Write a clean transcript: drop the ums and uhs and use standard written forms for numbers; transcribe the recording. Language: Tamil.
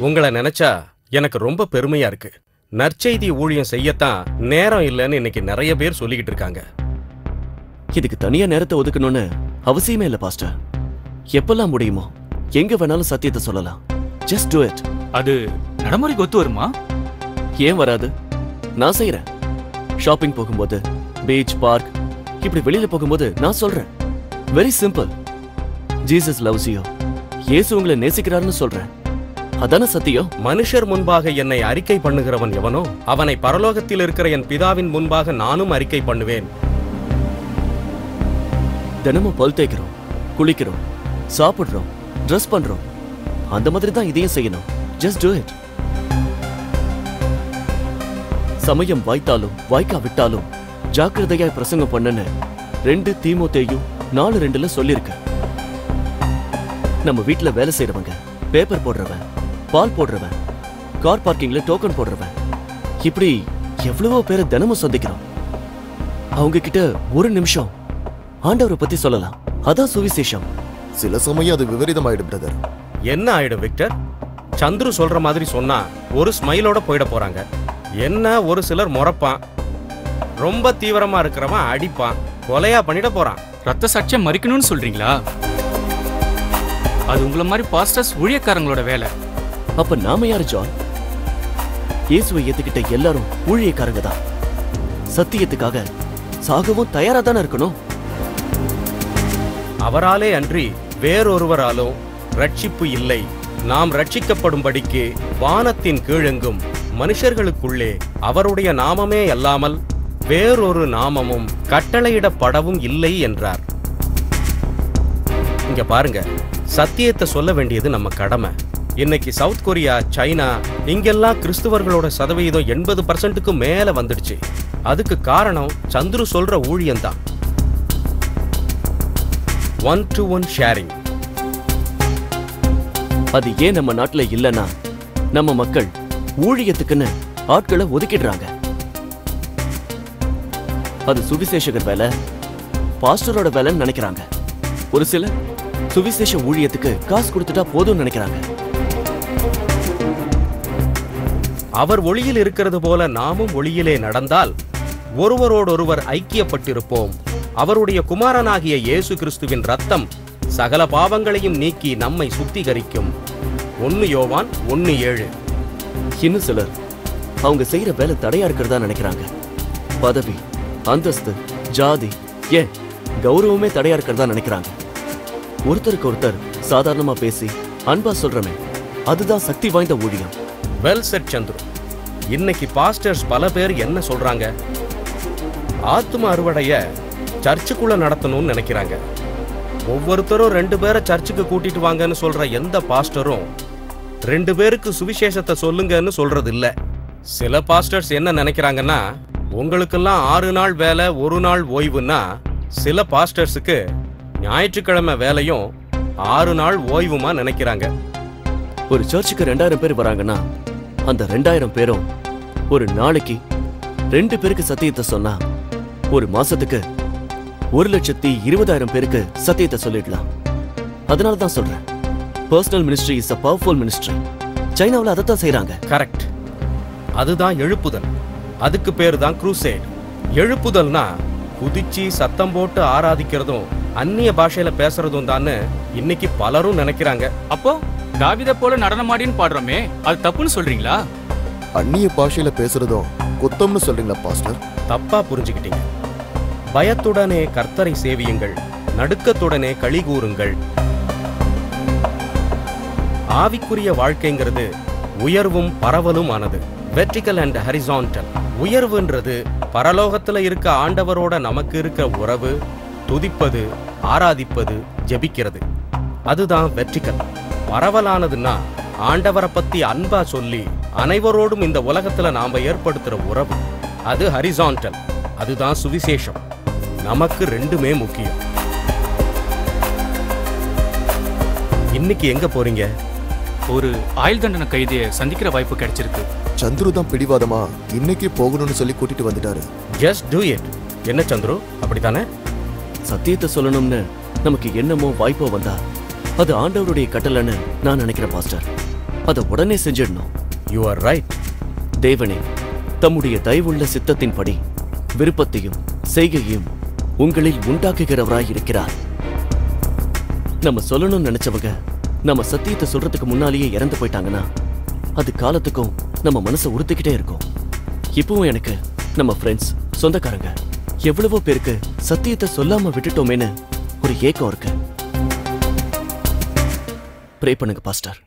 உங்களை நினைச்சா எனக்கு ரொம்ப பெருமையா இருக்கு. நற்செய்தி ஊழியம் செய்யத்தான் நேரம் இல்லைன்னு இன்னைக்கு நிறைய பேர் சொல்லிக்கிட்டு இருக்காங்க. இதுக்கு தனியா நேரத்தை ஒதுக்கணும்னு அவசியமே இல்ல பாஸ்டர். எப்பெல்லாம் முடியுமோ எங்க வேணாலும் சத்தியத்தை சொல்லலாம். Just to it. அது நடைமுறைக்கு ஒத்து வருமா? ஏன் வராது? நான் செய்யறேன். ஷாப்பிங் போகும்போது, பீச், பார்க், இப்படி வெளியில போகும்போது நான் சொல்றேன். Very simple. Jesus loves you. இயேசு உங்களை நேசிக்கிறார்னு சொல்றேன். அதான சத்தியம். மனுஷர் முன்பாக என்னை அறிக்கை பண்ணுகிறவன் எவனோ அவனை பரலோகத்தில் இருக்கிற என் பிதாவின் முன்பாக நானும் அறிக்கை பண்ணுவேன். தினமும் பல் தேய்க்கிறோம், குளிக்கிறோம், சாப்பிடுறோம், ட்ரெஸ் பண்றோம். அந்த மாதிரி தான் இதையும் செய்யணும். Just do it. சமயம் வாய்த்தாலும் வாய்க்காவிட்டாலும் ஜாக்கிரதையாய் பிரசங்கம் பண்ணுன்னு 2 தீமோத்தேயு 4:2 சொல்லிருக்கு. நம்ம வீட்டுல வேலை செய்யறவங்க, பேப்பர் போடுறவன், பால் போடுறவன், கார் பார்க்கிங்ல டோக்கன் போடுறவன், இப்படி எவ்வளவோ பேரை தினமும் சந்திக்கிறோம். அவங்க கிட்ட ஒரு நிமிஷம் ஆண்டவரை பத்தி சொல்லலாம். அதான் சுவிசேஷம். சில சமயம் அது விபரீதம் ஆயிடும் பிரதர். என்ன ஆயிடும் விக்டர்? சந்துரு சொல்ற மாதிரி சொன்னா ஒரு ஸ்மைலோட போயிட போறாங்க. என்ன ஒரு சிலர் முறைப்பான், ரொம்ப தீவிரமா இருக்கிறவன் அடிப்பான், கொலையா பண்ணிட போறான். ரத்த சாட்சியம் மறிக்கணும்னு சொல்றீங்களா? அது உங்களை மாதிரி பாஸ்டர்ஸ் ஊழியக்காரங்களோட வேலை. அப்ப நாம யாரு ஜான்? இயேசுவை ஏத்துக்கிட்ட எல்லாரும் ஊழியக்காரங்க தான். சத்தியத்துக்காக சாகவும் தயாரா தானே இருக்கணும். அவராலே அன்றி வேறொருவராலும் ரட்சிப்பு இல்லை. நாம் ரட்சிக்கப்படும்படிக்கு வானத்தின் கீழெங்கும் மனுஷர்களுக்குள்ளே அவருடைய நாமமே அல்லாமல் வேறொரு நாமமும் கட்டளையிடப்படவும் இல்லை என்றார். இங்க பாருங்க, சத்தியத்தை சொல்ல வேண்டியது நம்ம கடமை. இன்னைக்கு சவுத் கொரியா, சைனா, இங்கெல்லாம் கிறிஸ்துவர்களோட சதவீதம் 80% மேல வந்துடுச்சு. அதுக்கு காரணம் சந்துரு சொல்ற ஊழியம்தான். 1-to-1 sharing. அது ஏன் நம்ம நாட்டுல இல்லைன்னா நம்ம மக்கள் ஊழியத்துக்குன்னு ஆட்களை ஒதுக்கிடுறாங்க. அது சுவிசேஷகர் வேலை, பாஸ்டரோட வேலைன்னு நினைக்கிறாங்க. ஒரு சிலர் சுவிசேஷ ஊழியத்துக்கு காசு கொடுத்துட்டா போதும்னு நினைக்கிறாங்க. அவர் ஒளியில் இருக்கிறது போல நாமும் ஒளியிலே நடந்தால் ஒருவரோடொருவர் ஐக்கியப்பட்டிருப்போம். அவருடைய குமாரனாகிய இயேசு கிறிஸ்துவின் ரத்தம் சகல பாவங்களையும் நீக்கி நம்மை சுத்திகரிக்கும். 1 யோவான் 1:7. இன்னும் சிலர் அவங்க செய்யற வேலை தடையா இருக்கிறதா நினைக்கிறாங்க. பதவி, அந்தஸ்து, ஜாதி, ஏன் கௌரவமே தடையா இருக்கிறதா நினைக்கிறாங்க. ஒருத்தருக்கு ஒருத்தர் சாதாரணமா பேசி அன்பா சொல்றமே, அதுதான் சக்தி வாய்ந்த ஊழியம். Well set Chandru. இன்னைக்கு பாஸ்டர்ஸ் பல பேர் என்ன சொல்றாங்க? ஆத்தும அறுவடைய சர்ச்சுக்குள்ள நடத்தணும்னு நினைக்கிறாங்க. ஒவ்வொருத்தரும் 2 பேரை சர்ச்சுக்கு கூட்டிட்டு வாங்கன்னு சொல்ற எந்த பாஸ்டரும் 2 பேருக்கு சுவிசேஷத்தை சொல்லுங்கன்னு சொல்றது இல்ல. சில பாஸ்டர்ஸ் என்ன நினைக்கிறாங்கன்னா, உங்களுக்கெல்லாம் 6 நாள் வேலை 1 நாள் ஓய்வுன்னா, சில பாஸ்டர்ஸுக்கு ஞாயிற்றுக்கிழமை வேலையும் 6 நாள் ஓய்வுமா நினைக்கிறாங்க. ஒரு சர்ச்சுக்கு 2000 பேர் வராங்கன்னா அந்த 2000 பேரும் ஒரு நாளைக்கு 2 பேருக்கு சத்தியத்தை சொன்னா ஒரு மாசத்துக்கு 1,20,000 பேருக்கு சத்தியத்தை சொல்லிடலாம். அதனால தான் சொல்றேன், personal ministry is a powerful ministry. சைனாவில் அதைத்தான் செய்யறாங்க. கரெக்ட். அதுதான் எழுப்புதல். அதுக்கு பேரு தான் க்ரூசேட். எழுப்புதல்னா குதிச்சு சத்தம் போட்டு ஆராதிக்கிறதும் அந்நிய பாஷையில பேசுறதும் தான்னு இன்னைக்கு பலரும் நினைக்கிறாங்க. அப்போ தாவீதை போல நடனமாடின்னு பாடுறோமே, அது தப்புன்னு சொல்றீங்களா? அந்நிய பாஷையில பேசுறதும் குத்தம்னு சொல்றீங்களா பாஸ்டர்? தப்பா புரிஞ்சுக்கிட்டீங்க. பயத்துடனே கர்த்தரை சேவியுங்கள், நடுக்கத்துடனே களி கூறுங்கள். ஆவிக்குரிய வாழ்க்கைங்கிறது உயர்வும் பரவலும் ஆனது. Vertical and horizontal. உயர்வுன்றது பரலோகத்துல இருக்க ஆண்டவரோட நமக்கு இருக்க உறவு, துதிப்பது, ஆராதிப்பது, ஜெபிக்கிறது. அதுதான் வெர்டிகல். பரவலானதுன்னா ஆண்டவரை பத்தி அன்பா சொல்லி அனைவரோடும் இந்த உலகத்துல நாம ஏற்படுத்துற உறவு. அது ஹரிசான்டல். அதுதான் சுவிசேஷம். நமக்கு 2மே முக்கியம். இன்னைக்கு எங்க போறீங்க? ஒரு ஆயுள் தண்டனை கைதியை சந்திக்கிற வாய்ப்பு கிடைச்சிருக்கு. சந்துரு தான் பிடிவாதமா இன்னைக்கு போகணும்னு சொல்லி கூட்டிட்டு வந்துட்டாரு. Just do it. என்ன சந்துரு, அப்படித்தானே? சத்தியத்தை சொல்லணும்னு நமக்கு என்னமோ வாய்ப்போ வந்தா அது ஆண்டவருடைய கட்டளைன்னு நான் நினைக்கிறேன் பாஸ்டர். அதை உடனே செஞ்சிடணும். You are right. தேவனே தம்முடைய தயவுள்ள சித்தத்தின்படி விருப்பத்தையும் செய்கையையும் உங்களில் உண்டாக்குகிறவராய் இருக்கிறார். நம்ம சொல்லணும்னு நினைச்சவங்க நம்ம சத்தியத்தை சொல்றதுக்கு முன்னாலேயே இறந்து போயிட்டாங்கன்னா அது காலத்துக்கும் நம்ம மனசை உறுத்திக்கிட்டே இருக்கும். இப்பவும் எனக்கு நம்ம ஃப்ரெண்ட்ஸ், சொந்தக்காரங்க எவ்வளவோ பேருக்கு சத்தியத்தை சொல்லாம விட்டுட்டோமேன்னு ஒரு ஏக்கம் இருக்கு. ப்ரே பண்ணுங்க பாஸ்டர்.